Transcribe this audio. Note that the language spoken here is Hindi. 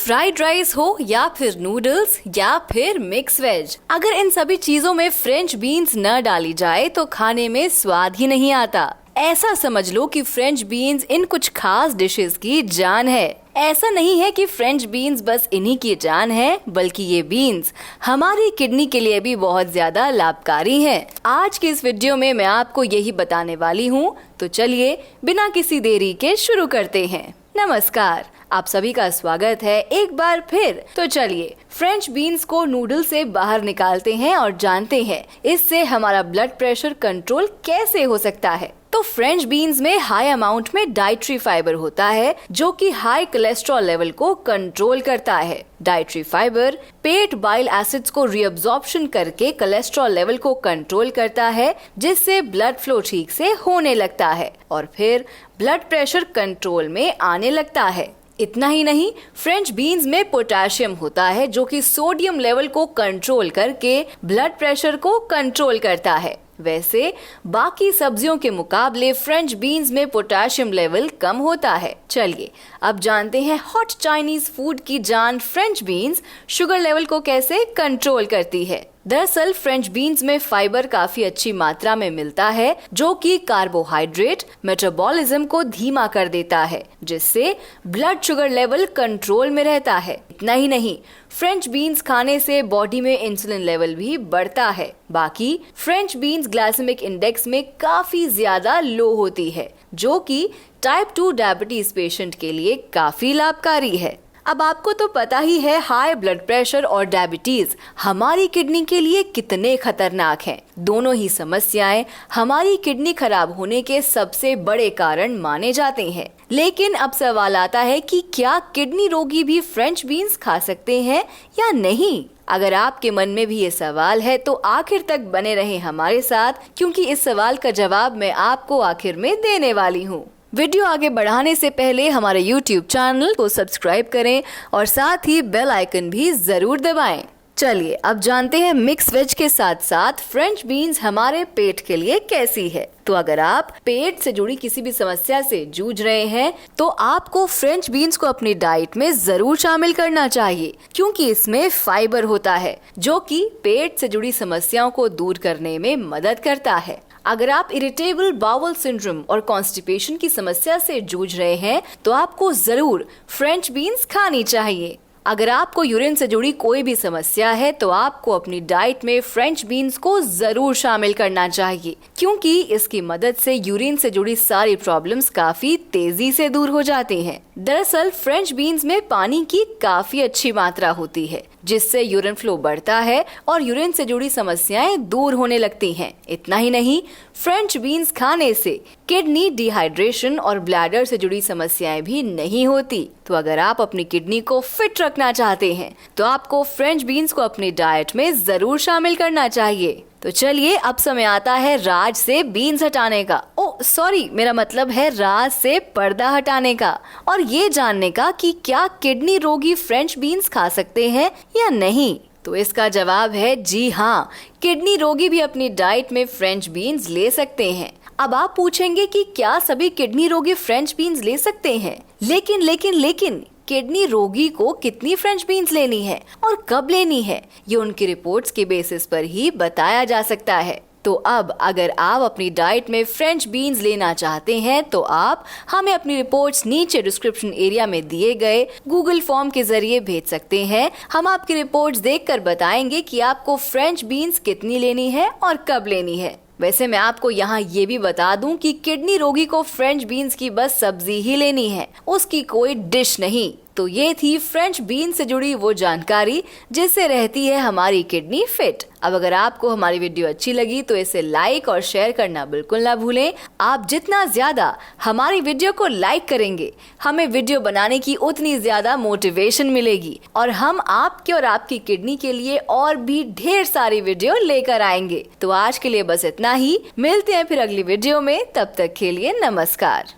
फ्राइड राइस हो या फिर नूडल्स या फिर मिक्स वेज, अगर इन सभी चीजों में फ्रेंच बीन्स न डाली जाए तो खाने में स्वाद ही नहीं आता। ऐसा समझ लो कि फ्रेंच बीन्स इन कुछ खास डिशेस की जान है। ऐसा नहीं है कि फ्रेंच बीन्स बस इन्हीं की जान है, बल्कि ये बीन्स हमारी किडनी के लिए भी बहुत ज्यादा लाभकारी हैं। आज की इस वीडियो में मैं आपको यही बताने वाली हूँ, तो चलिए बिना किसी देरी के शुरू करते हैं। नमस्कार, आप सभी का स्वागत है एक बार फिर। तो चलिए फ्रेंच बीन्स को नूडल से बाहर निकालते हैं और जानते हैं इससे हमारा ब्लड प्रेशर कंट्रोल कैसे हो सकता है। तो फ्रेंच बीन्स में हाई अमाउंट में डाइटरी फाइबर होता है जो कि हाई कोलेस्ट्रॉल लेवल को कंट्रोल करता है। डाइटरी फाइबर पेट बाइल एसिड्स को रीअब्जॉर्प्शन करके कोलेस्ट्रॉल लेवल को कंट्रोल करता है, जिससे ब्लड फ्लो ठीक से होने लगता है और फिर ब्लड प्रेशर कंट्रोल में आने लगता है। इतना ही नहीं, फ्रेंच बीन्स में पोटेशियम होता है जो कि सोडियम लेवल को कंट्रोल करके ब्लड प्रेशर को कंट्रोल करता है। वैसे बाकी सब्जियों के मुकाबले फ्रेंच बीन्स में पोटेशियम लेवल कम होता है। चलिए अब जानते हैं हॉट चाइनीज फूड की जान फ्रेंच बीन्स शुगर लेवल को कैसे कंट्रोल करती है। दरअसल फ्रेंच बीन्स में फाइबर काफी अच्छी मात्रा में मिलता है जो कि कार्बोहाइड्रेट मेटाबॉलिज्म को धीमा कर देता है, जिससे ब्लड शुगर लेवल कंट्रोल में रहता है। इतना ही नहीं, फ्रेंच बीन्स खाने से बॉडी में इंसुलिन लेवल भी बढ़ता है। बाकी फ्रेंच बीन्स ग्लाइसेमिक इंडेक्स में काफी ज्यादा लो होती है, जो कि टाइप 2 डायबिटीज पेशेंट के लिए काफी लाभकारी है। अब आपको तो पता ही है हाई ब्लड प्रेशर और डायबिटीज हमारी किडनी के लिए कितने खतरनाक हैं। दोनों ही समस्याएं हमारी किडनी खराब होने के सबसे बड़े कारण माने जाते हैं। लेकिन अब सवाल आता है कि क्या किडनी रोगी भी फ्रेंच बीन्स खा सकते हैं या नहीं। अगर आपके मन में भी ये सवाल है तो आखिर तक बने रहें हमारे साथ, क्योंकि इस सवाल का जवाब मैं आपको आखिर में देने वाली हूँ। वीडियो आगे बढ़ाने से पहले हमारे YouTube चैनल को सब्सक्राइब करें और साथ ही बेल आइकन भी जरूर दबाएं। चलिए अब जानते हैं मिक्स वेज के साथ साथ फ्रेंच बीन्स हमारे पेट के लिए कैसी है। तो अगर आप पेट से जुड़ी किसी भी समस्या से जूझ रहे हैं तो आपको फ्रेंच बीन्स को अपनी डाइट में जरूर शामिल करना चाहिए, क्योंकि इसमें फाइबर होता है जो कि पेट से जुड़ी समस्याओं को दूर करने में मदद करता है। अगर आप इरिटेबल बाउल सिंड्रोम और कॉन्स्टिपेशन की समस्या से जूझ रहे हैं तो आपको जरूर फ्रेंच बीन्स खानी चाहिए। अगर आपको यूरिन से जुड़ी कोई भी समस्या है तो आपको अपनी डाइट में फ्रेंच बीन्स को जरूर शामिल करना चाहिए, क्योंकि इसकी मदद से यूरिन से जुड़ी सारी प्रॉब्लम्स काफी तेजी से दूर हो जाती हैं। दरअसल फ्रेंच बीन्स में पानी की काफी अच्छी मात्रा होती है, जिससे यूरिन फ्लो बढ़ता है और यूरिन से जुड़ी समस्याएं दूर होने लगती हैं। इतना ही नहीं, फ्रेंच बीन्स खाने से किडनी डिहाइड्रेशन और ब्लैडर से जुड़ी समस्याएं भी नहीं होती। तो अगर आप अपनी किडनी को फिट रखना चाहते हैं तो आपको फ्रेंच बीन्स को अपनी डाइट में जरूर शामिल करना चाहिए। तो चलिए अब समय आता है राज से बीन्स हटाने का। मेरा मतलब है राज से पर्दा हटाने का और ये जानने का कि क्या किडनी रोगी फ्रेंच बीन्स खा सकते हैं या नहीं। तो इसका जवाब है जी हाँ, किडनी रोगी भी अपनी डाइट में फ्रेंच बीन्स ले सकते हैं। अब आप पूछेंगे कि क्या सभी किडनी रोगी फ्रेंच बीन्स ले सकते हैं, लेकिन किडनी रोगी को कितनी फ्रेंच बीन्स लेनी है और कब लेनी है, ये उनकी रिपोर्ट्स के बेसिस पर ही बताया जा सकता है। तो अब अगर आप अपनी डाइट में फ्रेंच बीन्स लेना चाहते हैं तो आप हमें अपनी रिपोर्ट्स नीचे डिस्क्रिप्शन एरिया में दिए गए गूगल फॉर्म के जरिए भेज सकते हैं। हम आपकी रिपोर्ट्स देखकर बताएंगे कि आपको फ्रेंच बीन्स कितनी लेनी है और कब लेनी है। वैसे मैं आपको यहाँ ये भी बता दूं कि किडनी रोगी को फ्रेंच बीन्स की बस सब्जी ही लेनी है, उसकी कोई डिश नहीं। तो ये थी फ्रेंच बीन्स से जुड़ी वो जानकारी जिससे रहती है हमारी किडनी फिट। अब अगर आपको हमारी वीडियो अच्छी लगी तो इसे लाइक और शेयर करना बिल्कुल ना भूलें। आप जितना ज्यादा हमारी वीडियो को लाइक करेंगे, हमें वीडियो बनाने की उतनी ज्यादा मोटिवेशन मिलेगी और हम आपके और आपकी किडनी के लिए और भी ढेर सारी वीडियो लेकर आएंगे। तो आज के लिए बस इतना ही, मिलते हैं फिर अगली वीडियो में। तब तक के लिए नमस्कार।